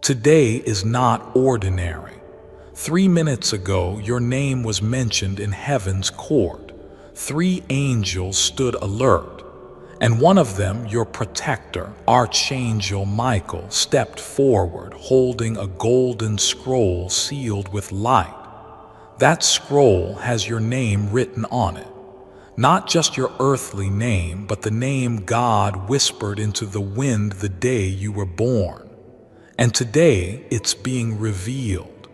Today is not ordinary. 3 minutes ago, your name was mentioned in heaven's court. 3 angels stood alert, and one of them, your protector, Archangel Michael, stepped forward holding a golden scroll sealed with light. That scroll has your name written on it. Not just your earthly name, but the name God whispered into the wind the day you were born. And today it's being revealed.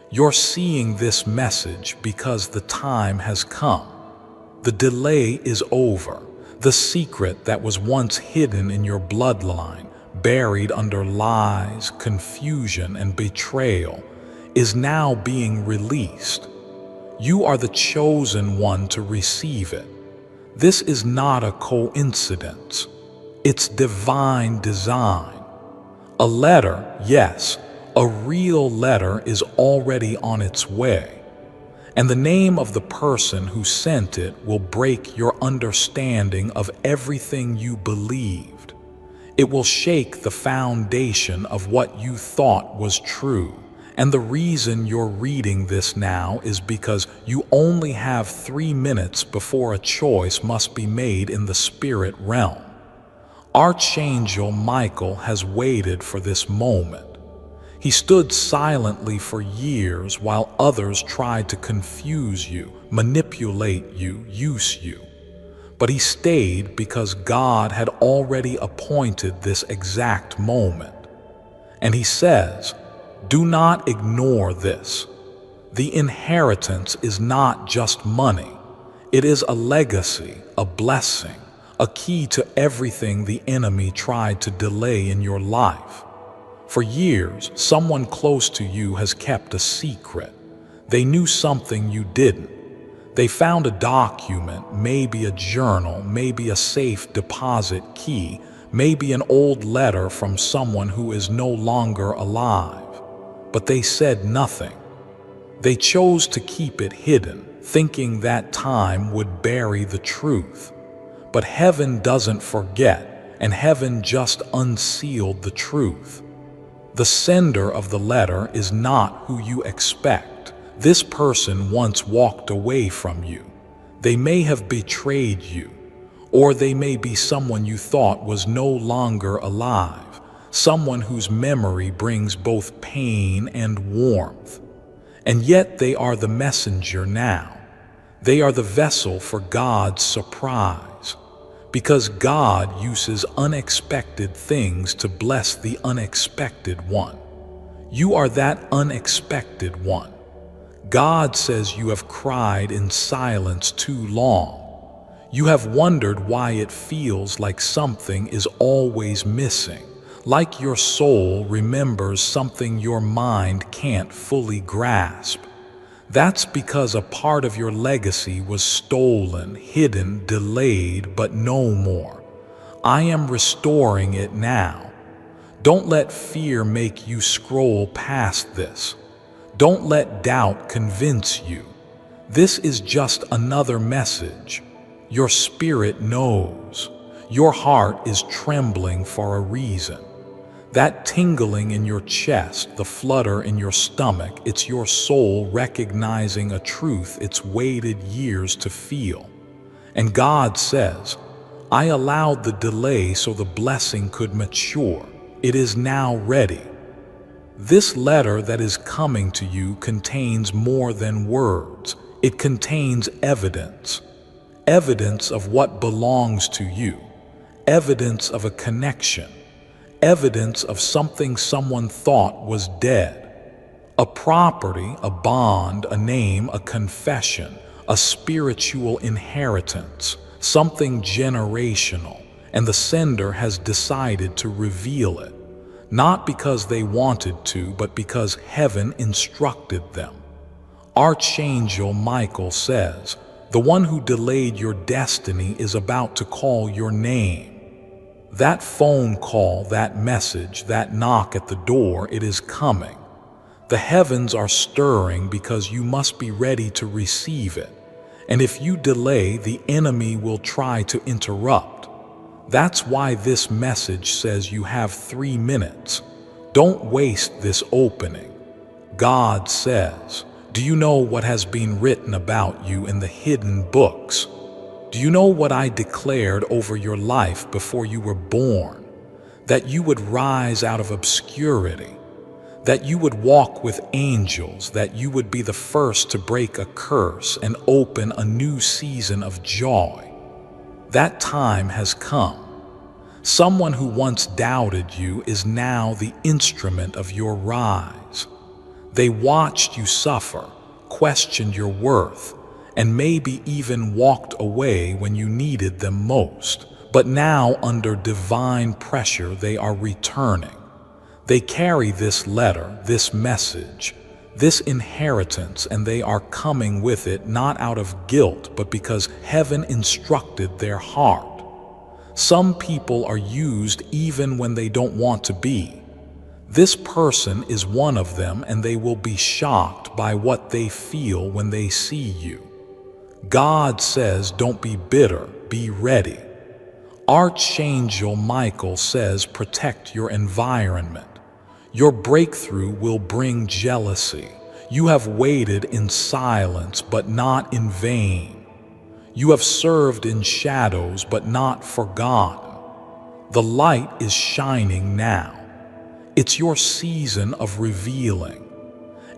You're seeing this message because the time has come. The delay is over. The secret that was once hidden in your bloodline, buried under lies, confusion, and betrayal, is now being released. You are the chosen one to receive it. This is not a coincidence. It's divine design. A letter, yes, a real letter is already on its way. And the name of the person who sent it will break your understanding of everything you believed. It will shake the foundation of what you thought was true. And the reason you're reading this now is because you only have 3 minutes before a choice must be made in the spirit realm. Archangel Michael has waited for this moment. He stood silently for years while others tried to confuse you, manipulate you, use you. But he stayed because God had already appointed this exact moment. And he says, do not ignore this. The inheritance is not just money. It is a legacy, a blessing, a key to everything the enemy tried to delay in your life. For years, someone close to you has kept a secret. They knew something you didn't. They found a document, maybe a journal, maybe a safe deposit key, maybe an old letter from someone who is no longer alive. But they said nothing. They chose to keep it hidden, thinking that time would bury the truth. But heaven doesn't forget, and heaven just unsealed the truth. The sender of the letter is not who you expect. This person once walked away from you. They may have betrayed you, or they may be someone you thought was no longer alive, someone whose memory brings both pain and warmth. And yet they are the messenger now. They are the vessel for God's surprise. Because God uses unexpected things to bless the unexpected one. You are that unexpected one. God says you have cried in silence too long. You have wondered why it feels like something is always missing, like your soul remembers something your mind can't fully grasp. That's because a part of your legacy was stolen, hidden, delayed, but no more. I am restoring it now. Don't let fear make you scroll past this. Don't let doubt convince you. This is just another message. Your spirit knows. Your heart is trembling for a reason. That tingling in your chest, the flutter in your stomach, it's your soul recognizing a truth it's waited years to feel. And God says, I allowed the delay so the blessing could mature. It is now ready. This letter that is coming to you contains more than words. It contains evidence. Evidence of what belongs to you. Evidence of a connection. Evidence of something someone thought was dead. A property, a bond, a name, a confession, a spiritual inheritance, something generational, and the sender has decided to reveal it, not because they wanted to, but because heaven instructed them. Archangel Michael says, the one who delayed your destiny is about to call your name. That phone call, that message, that knock at the door, it is coming. The heavens are stirring because you must be ready to receive it. And if you delay, the enemy will try to interrupt. That's why this message says you have 3 minutes. Don't waste this opening. God says, do you know what has been written about you in the hidden books? Do you know what I declared over your life before you were born? That you would rise out of obscurity, that you would walk with angels, that you would be the first to break a curse and open a new season of joy. That time has come. Someone who once doubted you is now the instrument of your rise. They watched you suffer, questioned your worth, and maybe even walked away when you needed them most. But now, under divine pressure, they are returning. They carry this letter, this message, this inheritance, and they are coming with it not out of guilt, but because heaven instructed their heart. Some people are used even when they don't want to be. This person is one of them, and they will be shocked by what they feel when they see you. God says, don't be bitter, be ready. Archangel Michael says, protect your environment. Your breakthrough will bring jealousy. You have waited in silence, but not in vain. You have served in shadows, but not forgotten. The light is shining now. It's your season of revealing.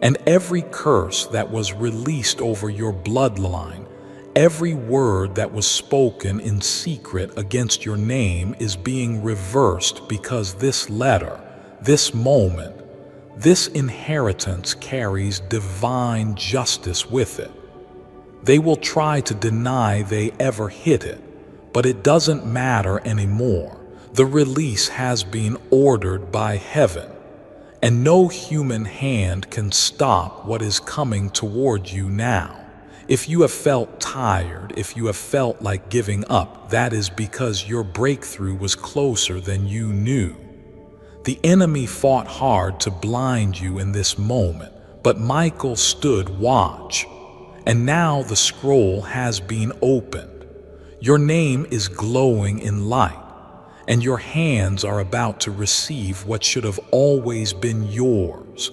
And every curse that was released over your bloodline, every word that was spoken in secret against your name is being reversed, because this letter, this moment, this inheritance carries divine justice with it. They will try to deny they ever hit it, but it doesn't matter anymore. The release has been ordered by heaven, and no human hand can stop what is coming toward you now. If you have felt tired, if you have felt like giving up, that is because your breakthrough was closer than you knew. The enemy fought hard to blind you in this moment, but Michael stood watch. And now the scroll has been opened. Your name is glowing in light, and your hands are about to receive what should have always been yours.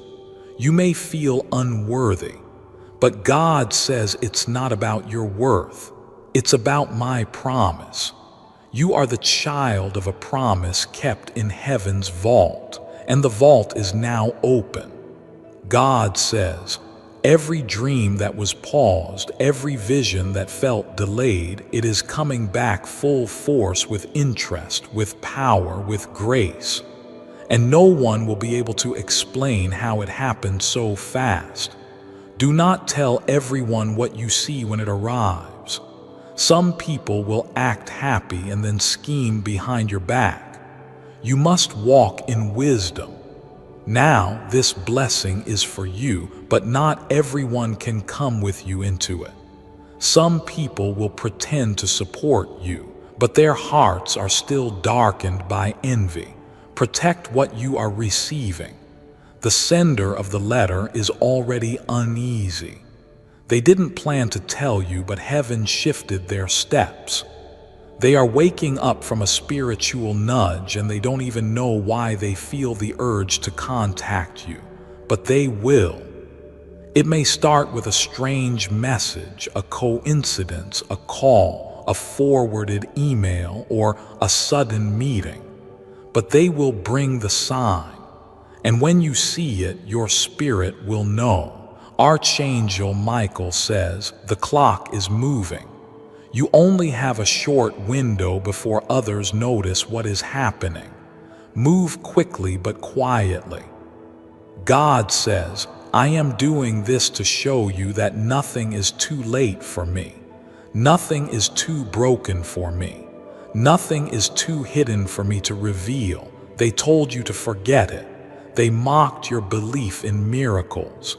You may feel unworthy, but God says it's not about your worth. It's about my promise. You are the child of a promise kept in heaven's vault, and the vault is now open. God says, every dream that was paused, every vision that felt delayed, it is coming back full force, with interest, with power, with grace. And no one will be able to explain how it happened so fast. Do not tell everyone what you see when it arrives. Some people will act happy and then scheme behind your back. You must walk in wisdom. Now, this blessing is for you, but not everyone can come with you into it. Some people will pretend to support you, but their hearts are still darkened by envy. Protect what you are receiving. The sender of the letter is already uneasy. They didn't plan to tell you, but heaven shifted their steps. They are waking up from a spiritual nudge, and they don't even know why they feel the urge to contact you, but they will. It may start with a strange message, a coincidence, a call, a forwarded email, or a sudden meeting, but they will bring the sign, and when you see it, your spirit will know. Archangel Michael says, the clock is moving. You only have a short window before others notice what is happening. Move quickly but quietly. God says, I am doing this to show you that nothing is too late for me. Nothing is too broken for me. Nothing is too hidden for me to reveal. They told you to forget it. They mocked your belief in miracles.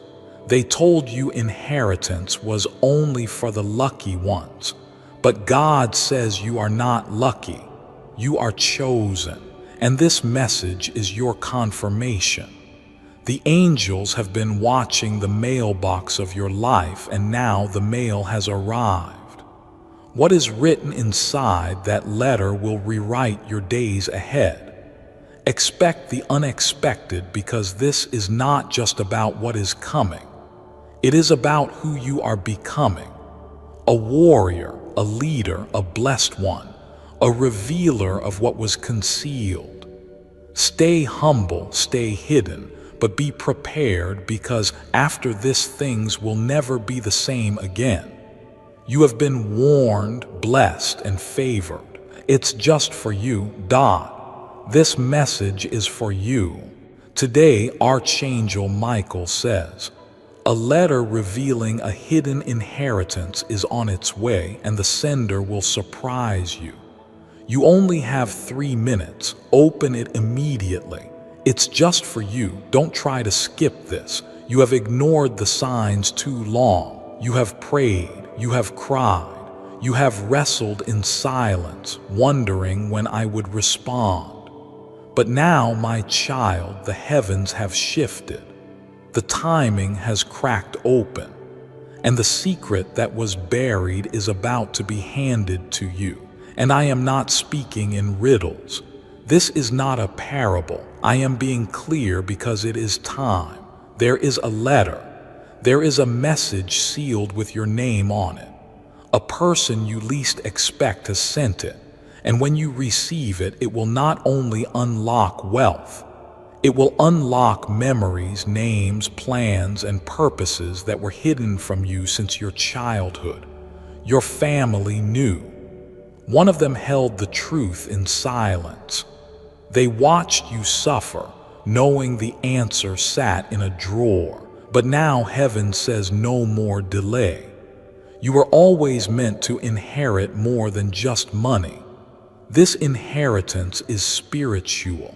They told you inheritance was only for the lucky ones. But God says you are not lucky. You are chosen, and this message is your confirmation. The angels have been watching the mailbox of your life, and now the mail has arrived. What is written inside that letter will rewrite your days ahead. Expect the unexpected, because this is not just about what is coming. It is about who you are becoming. A warrior, a leader, a blessed one, a revealer of what was concealed. Stay humble, stay hidden, but be prepared, because after this things will never be the same again. You have been warned, blessed, and favored. It's just for you. This message is for you. Today, Archangel Michael says, a letter revealing a hidden inheritance is on its way, and the sender will surprise you. You only have 3 minutes. Open it immediately. It's just for you. Don't try to skip this. You have ignored the signs too long. You have prayed. You have cried. You have wrestled in silence, wondering when I would respond. But now, my child, the heavens have shifted. The timing has cracked open, and the secret that was buried is about to be handed to you. And I am not speaking in riddles. This is not a parable. I am being clear because it is time. There is a letter. There is a message sealed with your name on it. A person you least expect has sent it, and when you receive it, it will not only unlock wealth, it will unlock memories, names, plans, and purposes that were hidden from you since your childhood. Your family knew. One of them held the truth in silence. They watched you suffer, knowing the answer sat in a drawer. But now heaven says no more delay. You were always meant to inherit more than just money. This inheritance is spiritual.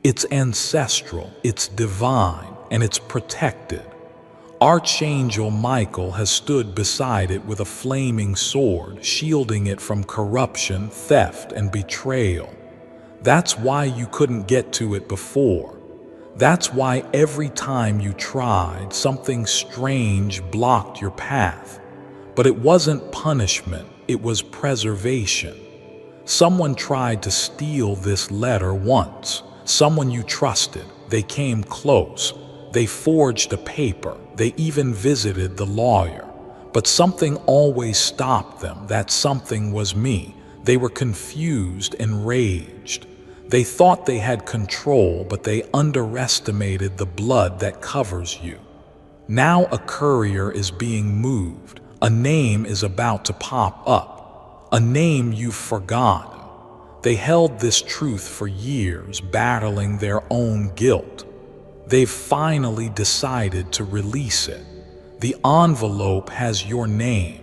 It's ancestral, it's divine, and it's protected. Archangel Michael has stood beside it with a flaming sword, shielding it from corruption, theft, and betrayal. That's why you couldn't get to it before. That's why every time you tried, something strange blocked your path. But it wasn't punishment, it was preservation. Someone tried to steal this letter once. Someone you trusted. They came close. They forged a paper. They even visited the lawyer. But something always stopped them. That something was me. They were confused, enraged. They thought they had control, but they underestimated the blood that covers you. Now a courier is being moved. A name is about to pop up. A name you've forgotten. They held this truth for years, battling their own guilt. They've finally decided to release it. The envelope has your name.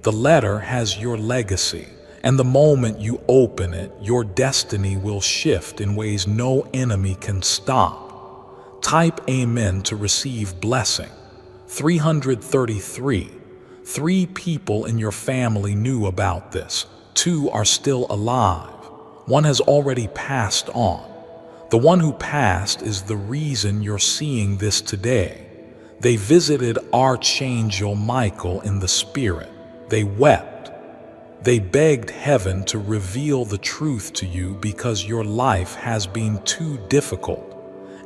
The letter has your legacy. And the moment you open it, your destiny will shift in ways no enemy can stop. Type Amen to receive blessing. 333. 3 people in your family knew about this. 2 are still alive. 1 has already passed on. The one who passed is the reason you're seeing this today. They visited Archangel Michael in the spirit. They wept. They begged heaven to reveal the truth to you because your life has been too difficult.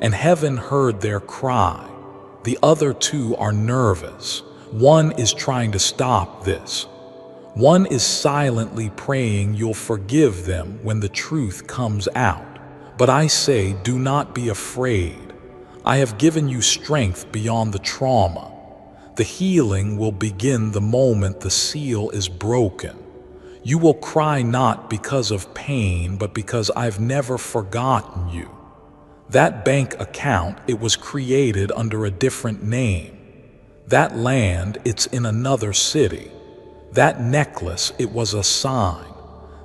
And heaven heard their cry. The other 2 are nervous. 1 is trying to stop this. 1 is silently praying you'll forgive them when the truth comes out. But I say, do not be afraid. I have given you strength beyond the trauma. The healing will begin the moment the seal is broken. You will cry not because of pain, but because I've never forgotten you. That bank account, it was created under a different name. That land, it's in another city. That necklace, it was a sign.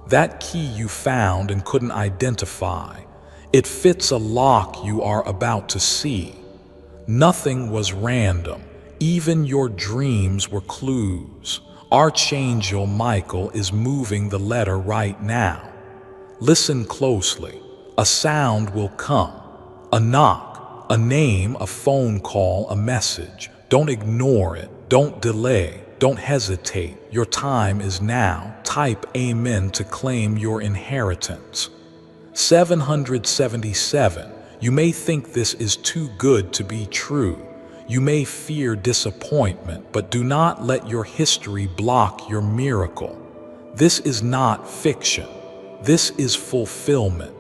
That key you found and couldn't identify, it fits a lock you are about to see. Nothing was random. Even your dreams were clues. Archangel Michael is moving the letter right now. Listen closely. A sound will come. A knock, a name, a phone call, a message. Don't ignore it. Don't delay. Don't hesitate. Your time is now. Type Amen to claim your inheritance. 777. You may think this is too good to be true. You may fear disappointment, but do not let your history block your miracle. This is not fiction. This is fulfillment.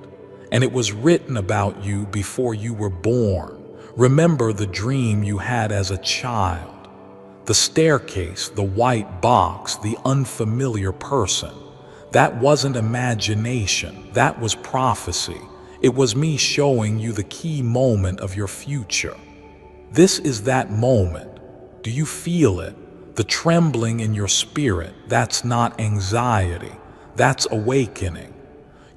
And it was written about you before you were born. Remember the dream you had as a child. The staircase, the white box, the unfamiliar person. That wasn't imagination. That was prophecy. It was me showing you the key moment of your future. This is that moment. Do you feel it? The trembling in your spirit. That's not anxiety. That's awakening.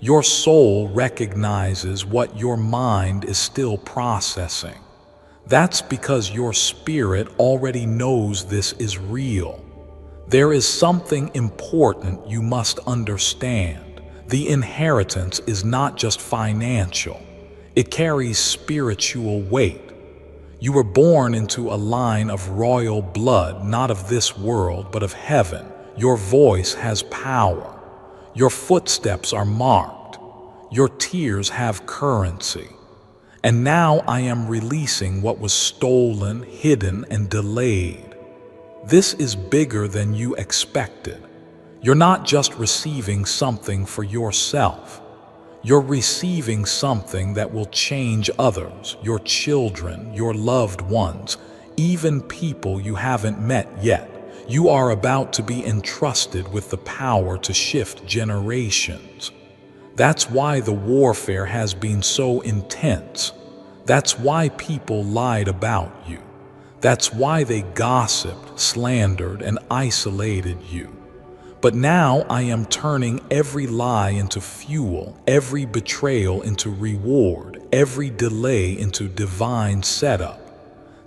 Your soul recognizes what your mind is still processing. That's because your spirit already knows this is real. There is something important you must understand. The inheritance is not just financial. It carries spiritual weight. You were born into a line of royal blood, not of this world, but of heaven. Your voice has power. Your footsteps are marked. Your tears have currency. And now I am releasing what was stolen, hidden, and delayed. This is bigger than you expected. You're not just receiving something for yourself. You're receiving something that will change others, your children, your loved ones, even people you haven't met yet. You are about to be entrusted with the power to shift generations. That's why the warfare has been so intense. That's why people lied about you. That's why they gossiped, slandered, and isolated you. But now I am turning every lie into fuel, every betrayal into reward, every delay into divine setup.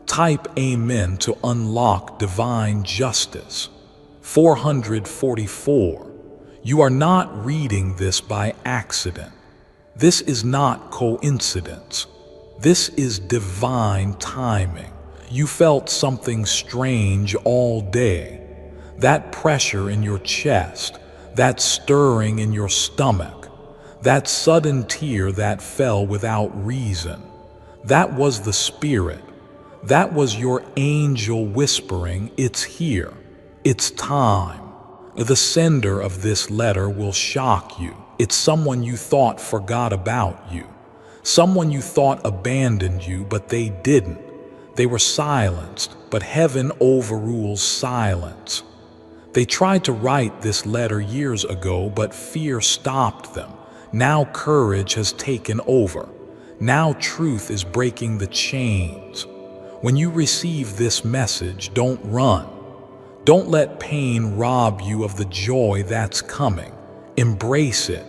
Type Amen to unlock divine justice. 444. You are not reading this by accident. This is not coincidence. This is divine timing. You felt something strange all day. That pressure in your chest, that stirring in your stomach, that sudden tear that fell without reason. That was the Spirit. That was your angel whispering, "It's here. It's time." The sender of this letter will shock you. It's someone you thought forgot about you. Someone you thought abandoned you, but they didn't. They were silenced, but heaven overrules silence. They tried to write this letter years ago, but fear stopped them. Now courage has taken over. Now truth is breaking the chains. When you receive this message, don't run. Don't let pain rob you of the joy that's coming. Embrace it.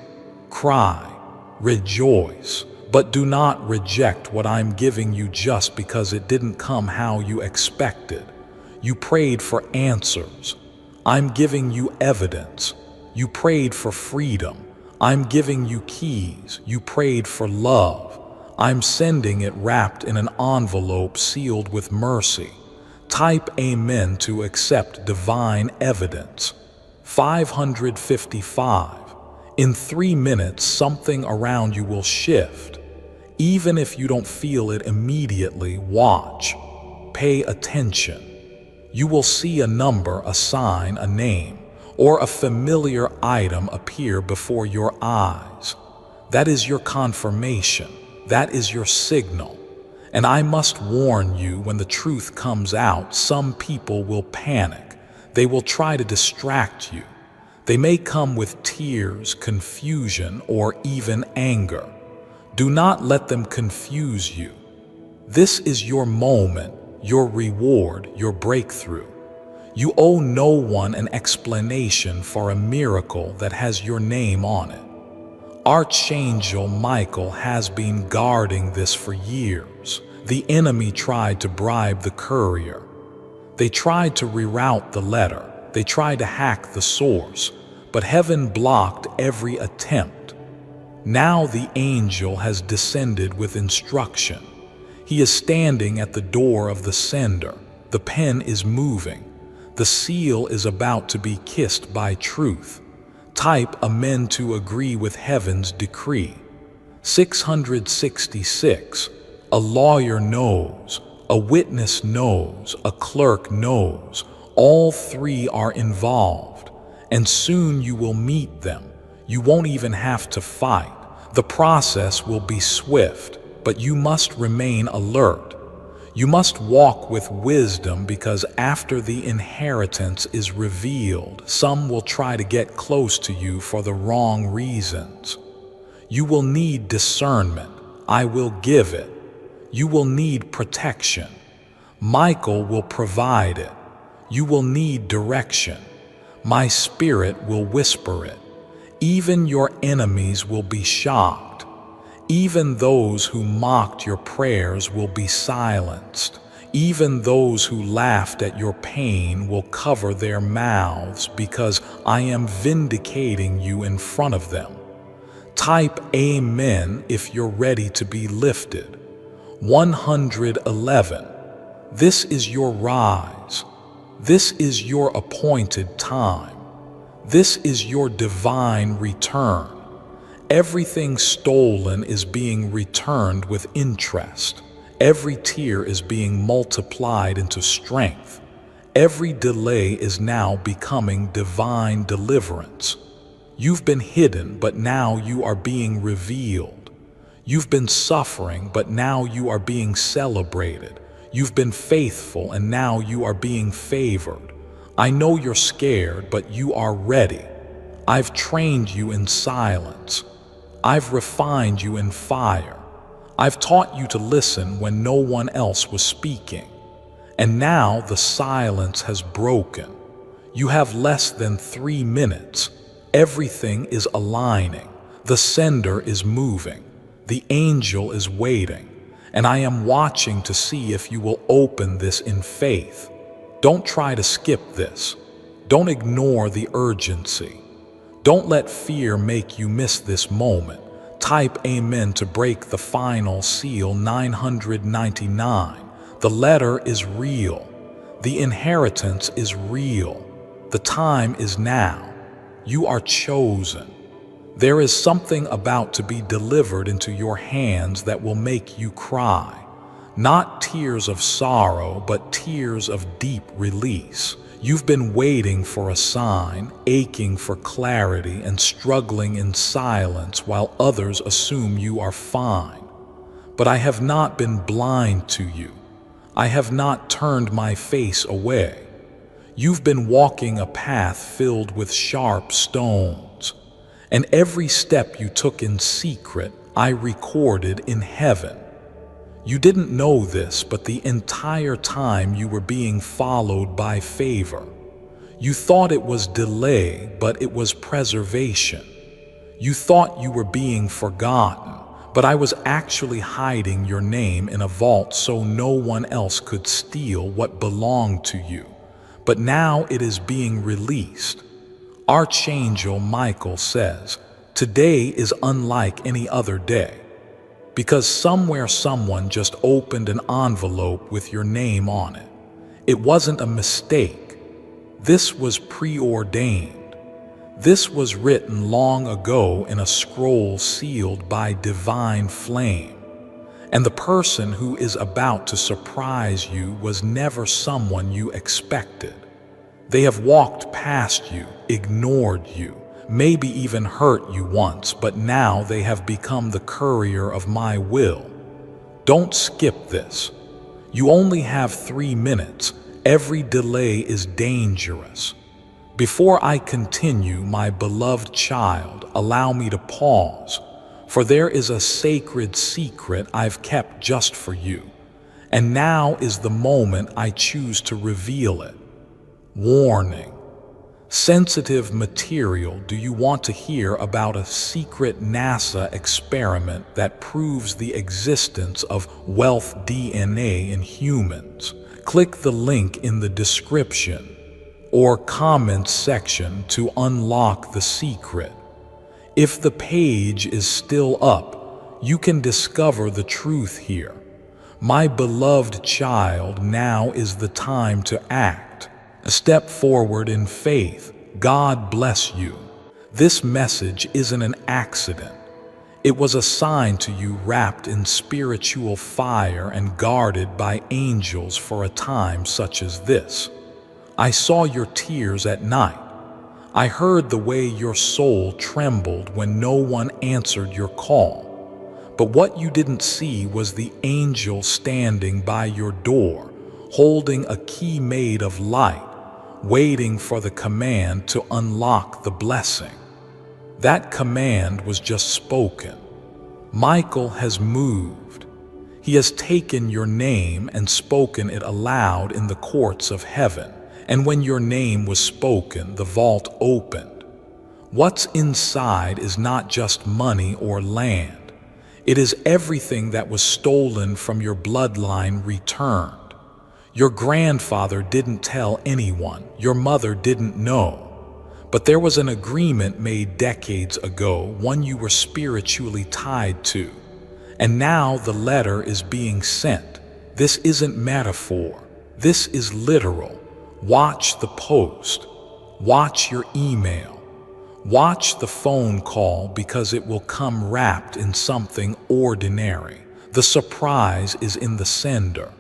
Cry. Rejoice. But do not reject what I'm giving you just because it didn't come how you expected. You prayed for answers. I'm giving you evidence. You prayed for freedom. I'm giving you keys. You prayed for love. I'm sending it wrapped in an envelope sealed with mercy. Type Amen to accept divine evidence. 555. In 3 minutes, something around you will shift. Even if you don't feel it immediately, watch. Pay attention. You will see a number, a sign, a name, or a familiar item appear before your eyes. That is your confirmation. That is your signal. And I must warn you, when the truth comes out, some people will panic. They will try to distract you. They may come with tears, confusion, or even anger. Do not let them confuse you. This is your moment, your reward, your breakthrough. You owe no one an explanation for a miracle that has your name on it. Archangel Michael has been guarding this for years. The enemy tried to bribe the courier. They tried to reroute the letter. They tried to hack the source, but heaven blocked every attempt. Now the angel has descended with instruction. He is standing at the door of the sender. The pen is moving. The seal is about to be kissed by truth. Type Amen to agree with heaven's decree. 666. A lawyer knows, a witness knows, a clerk knows. All three are involved, and soon you will meet them. You won't even have to fight. The process will be swift, but you must remain alert. You must walk with wisdom, because after the inheritance is revealed, some will try to get close to you for the wrong reasons. You will need discernment. I will give it. You will need protection. Michael will provide it. You will need direction. My spirit will whisper it. Even your enemies will be shocked. Even those who mocked your prayers will be silenced. Even those who laughed at your pain will cover their mouths, because I am vindicating you in front of them. Type Amen if you're ready to be lifted. 111. This is your rise. This is your appointed time. This is your divine return. Everything stolen is being returned with interest. Every tear is being multiplied into strength. Every delay is now becoming divine deliverance. You've been hidden, but now you are being revealed. You've been suffering, but now you are being celebrated. You've been faithful, and now you are being favored. I know you're scared, but you are ready. I've trained you in silence. I've refined you in fire. I've taught you to listen when no one else was speaking. And now the silence has broken. You have less than 3 minutes. Everything is aligning. The sender is moving. The angel is waiting. And I am watching to see if you will open this in faith. Don't try to skip this. Don't ignore the urgency. Don't let fear make you miss this moment. Type Amen to break the final seal. 999. The letter is real. The inheritance is real. The time is now. You are chosen. There is something about to be delivered into your hands that will make you cry. Not tears of sorrow, but tears of deep release. You've been waiting for a sign, aching for clarity, and struggling in silence while others assume you are fine. But I have not been blind to you. I have not turned my face away. You've been walking a path filled with sharp stones, and every step you took in secret, I recorded in heaven. You didn't know this, but the entire time you were being followed by favor. You thought it was delay, but it was preservation. You thought you were being forgotten, but I was actually hiding your name in a vault so no one else could steal what belonged to you. But now it is being released. Archangel Michael says, today is unlike any other day. Because somewhere someone just opened an envelope with your name on it. It wasn't a mistake. This was preordained. This was written long ago in a scroll sealed by divine flame. And the person who is about to surprise you was never someone you expected. They have walked past you, ignored you, maybe even hurt you once, but now they have become the courier of my will. Don't skip this. You only have 3 minutes. Every delay is dangerous. Before I continue, my beloved child, allow me to pause, for there is a sacred secret I've kept just for you, and now is the moment I choose to reveal it. Warning. Sensitive material. Do you want to hear about a secret NASA experiment that proves the existence of wealth DNA in humans? Click the link in the description or comments section to unlock the secret. If the page is still up, you can discover the truth here. My beloved child, now is the time to act. Step forward in faith. God bless you. This message isn't an accident. It was assigned to you wrapped in spiritual fire and guarded by angels for a time such as this. I saw your tears at night. I heard the way your soul trembled when no one answered your call. But what you didn't see was the angel standing by your door, holding a key made of light, waiting for the command to unlock the blessing. That command was just spoken. Michael has moved. He has taken your name and spoken it aloud in the courts of heaven. And when your name was spoken, the vault opened. What's inside is not just money or land. It is everything that was stolen from your bloodline returned. Your grandfather didn't tell anyone. Your mother didn't know. But there was an agreement made decades ago, one you were spiritually tied to. And now the letter is being sent. This isn't metaphor. This is literal. Watch the post. Watch your email. Watch the phone call, because it will come wrapped in something ordinary. The surprise is in the sender.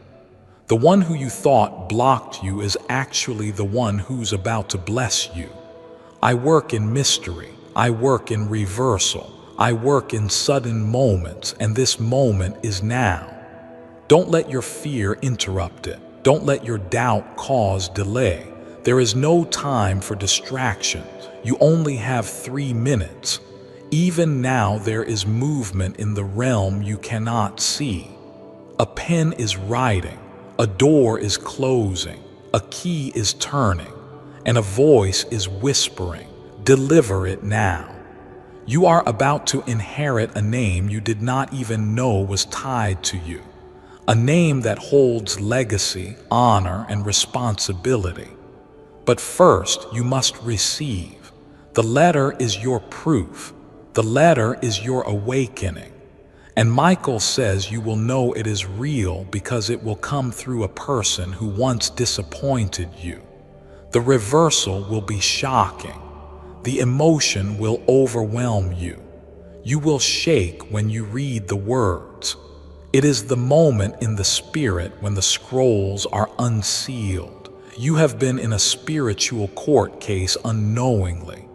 The one who you thought blocked you is actually the one who's about to bless you. I work in mystery. I work in reversal. I work in sudden moments, and this moment is now. Don't let your fear interrupt it. Don't let your doubt cause delay. There is no time for distractions. You only have 3 minutes. Even now there is movement in the realm you cannot see. A pen is writing. A door is closing. A key is turning. And a voice is whispering, deliver it now. You are about to inherit a name you did not even know was tied to you. A name that holds legacy, honor, and responsibility. But first, you must receive. The letter is your proof. The letter is your awakening. And Michael says you will know it is real because it will come through a person who once disappointed you. The reversal will be shocking. The emotion will overwhelm you. You will shake when you read the words. It is the moment in the spirit when the scrolls are unsealed. You have been in a spiritual court case unknowingly.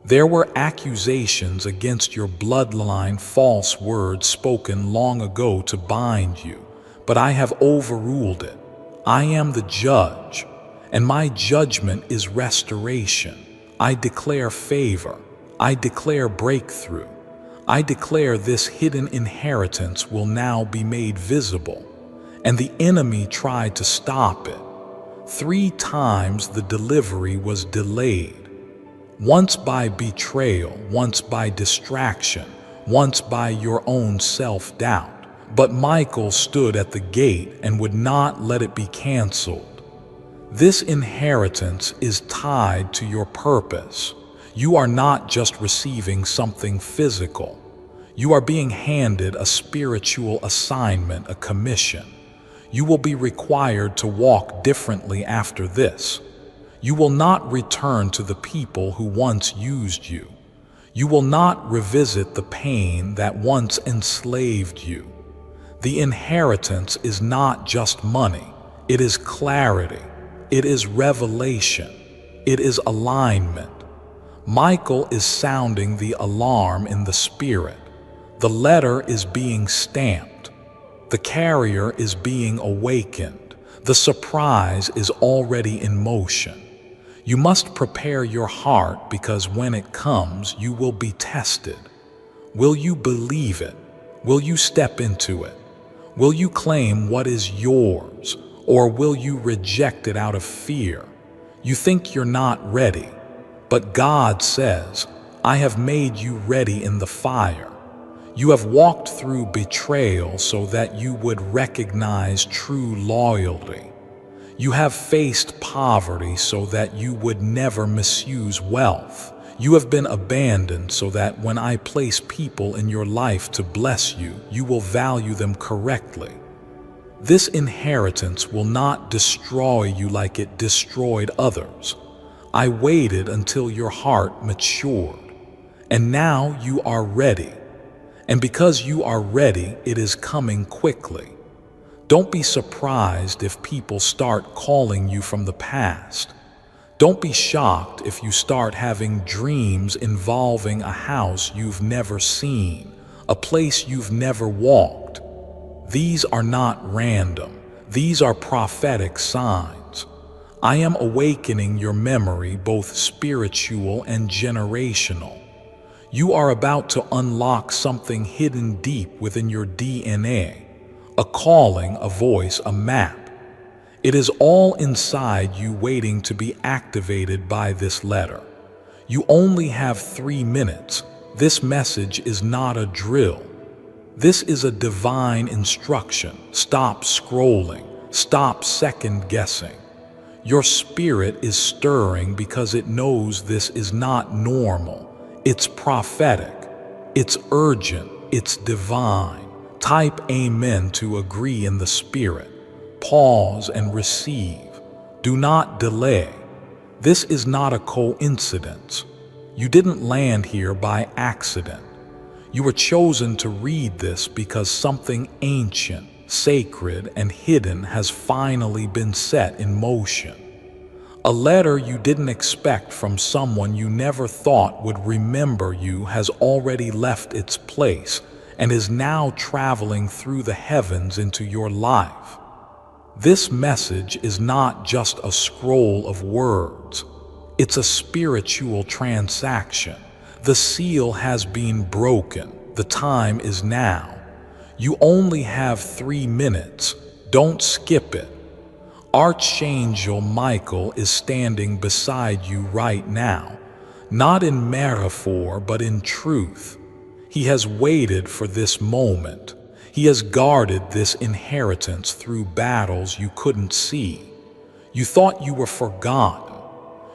There were accusations against your bloodline, false words spoken long ago to bind you, but I have overruled it. I am the judge, and my judgment is restoration. I declare favor. I declare breakthrough. I declare this hidden inheritance will now be made visible, and the enemy tried to stop it. 3 times the delivery was delayed. Once by betrayal, once by distraction, once by your own self-doubt. But Michael stood at the gate and would not let it be canceled. This inheritance is tied to your purpose. You are not just receiving something physical. You are being handed a spiritual assignment, a commission. You will be required to walk differently after this. You will not return to the people who once used you. You will not revisit the pain that once enslaved you. The inheritance is not just money. It is clarity. It is revelation. It is alignment. Michael is sounding the alarm in the spirit. The letter is being stamped. The carrier is being awakened. The surprise is already in motion. You must prepare your heart, because when it comes, you will be tested. Will you believe it? Will you step into it? Will you claim what is yours, or will you reject it out of fear? You think you're not ready, but God says, I have made you ready in the fire. You have walked through betrayal so that you would recognize true loyalty. You have faced poverty so that you would never misuse wealth. You have been abandoned so that when I place people in your life to bless you, you will value them correctly. This inheritance will not destroy you like it destroyed others. I waited until your heart matured, and now you are ready. And because you are ready, it is coming quickly. Don't be surprised if people start calling you from the past. Don't be shocked if you start having dreams involving a house you've never seen, a place you've never walked. These are not random. These are prophetic signs. I am awakening your memory, both spiritual and generational. You are about to unlock something hidden deep within your DNA, a calling, a voice, a map. It is all inside you waiting to be activated by this letter. You only have 3 minutes. This message is not a drill. This is a divine instruction. Stop scrolling. Stop second-guessing. Your spirit is stirring because it knows this is not normal. It's prophetic. It's urgent. It's divine. Type amen to agree in the spirit. Pause and receive. Do not delay. This is not a coincidence. You didn't land here by accident. You were chosen to read this because something ancient, sacred, and hidden has finally been set in motion. A letter you didn't expect from someone you never thought would remember you has already left its place and is now traveling through the heavens into your life. This message is not just a scroll of words. It's a spiritual transaction. The seal has been broken. The time is now. You only have 3 minutes. Don't skip it. Archangel Michael is standing beside you right now, not in metaphor but in truth. He has waited for this moment. He has guarded this inheritance through battles you couldn't see. You thought you were forgotten.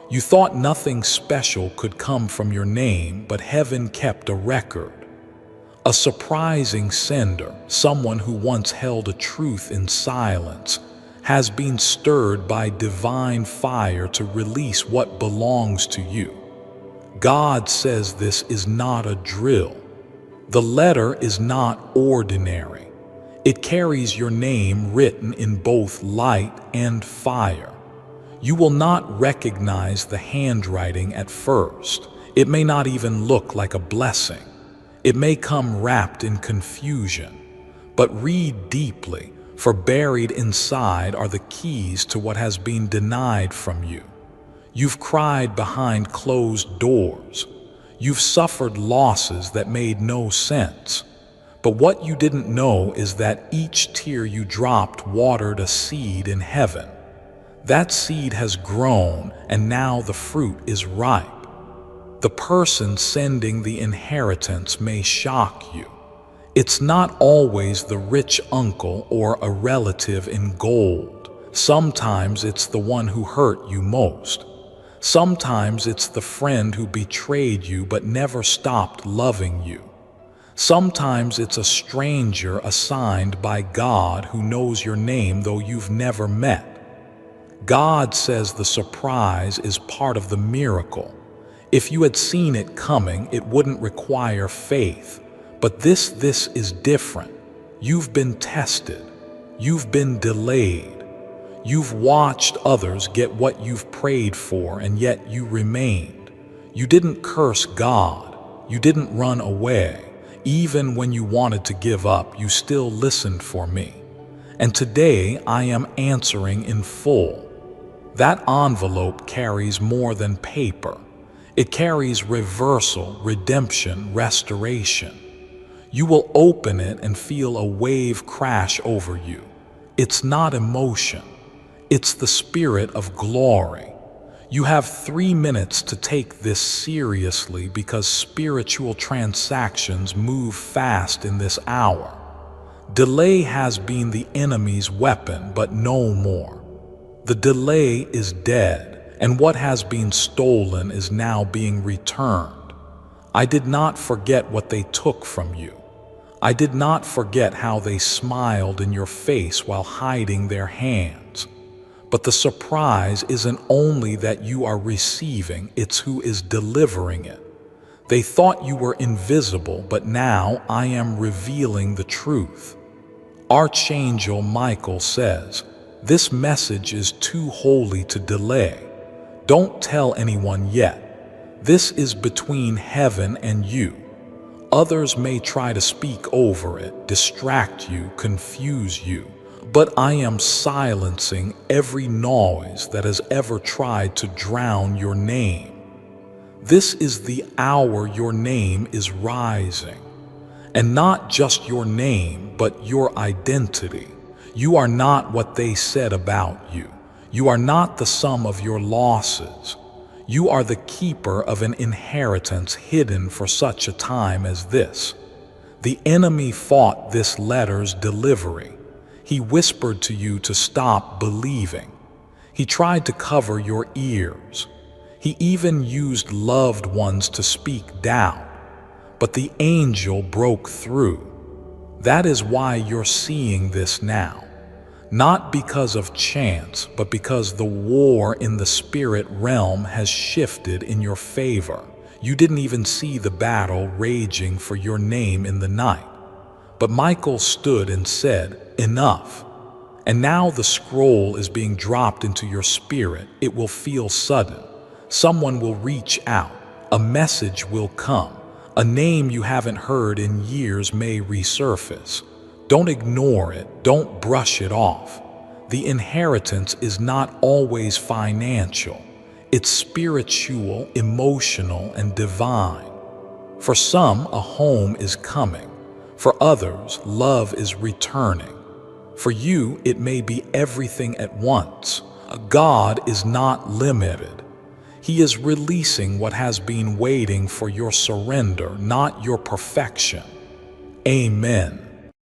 You thought nothing special could come from your name, but heaven kept a record. A surprising sender, someone who once held a truth in silence, has been stirred by divine fire to release what belongs to you. God says this is not a drill. The letter is not ordinary. It carries your name written in both light and fire. You will not recognize the handwriting at first. It may not even look like a blessing. It may come wrapped in confusion. But read deeply, for buried inside are the keys to what has been denied from you. You've cried behind closed doors. You've suffered losses that made no sense. But what you didn't know is that each tear you dropped watered a seed in heaven. That seed has grown, and now the fruit is ripe. The person sending the inheritance may shock you. It's not always the rich uncle or a relative in gold. Sometimes it's the one who hurt you most. Sometimes it's the friend who betrayed you but never stopped loving you. Sometimes it's a stranger assigned by God who knows your name though you've never met. God says the surprise is part of the miracle. If you had seen it coming, it wouldn't require faith. But this is different. You've been tested. You've been delayed. You've watched others get what you've prayed for, and yet you remained. You didn't curse God. You didn't run away. Even when you wanted to give up, you still listened for me. And today I am answering in full. That envelope carries more than paper. It carries reversal, redemption, restoration. You will open it and feel a wave crash over you. It's not emotion. It's the spirit of glory. You have 3 minutes to take this seriously because spiritual transactions move fast in this hour. Delay has been the enemy's weapon, but no more. The delay is dead, and what has been stolen is now being returned. I did not forget what they took from you. I did not forget how they smiled in your face while hiding their hands. But the surprise isn't only that you are receiving, it's who is delivering it. They thought you were invisible, but now I am revealing the truth. Archangel Michael says, "This message is too holy to delay. Don't tell anyone yet. This is between heaven and you. Others may try to speak over it, distract you, confuse you, but I am silencing every noise that has ever tried to drown your name. This is the hour your name is rising. And not just your name, but your identity. You are not what they said about you. You are not the sum of your losses. You are the keeper of an inheritance hidden for such a time as this. The enemy fought this letter's delivery. He whispered to you to stop believing. He tried to cover your ears. He even used loved ones to speak down. But the angel broke through. That is why you're seeing this now. Not because of chance, but because the war in the spirit realm has shifted in your favor. You didn't even see the battle raging for your name in the night. But Michael stood and said, "Enough." And now the scroll is being dropped into your spirit. It will feel sudden. Someone will reach out. A message will come. A name you haven't heard in years may resurface. Don't ignore it. Don't brush it off. The inheritance is not always financial. It's spiritual, emotional, and divine. For some, a home is coming. For others, love is returning. For you, it may be everything at once. God is not limited. He is releasing what has been waiting for your surrender, not your perfection. Amen.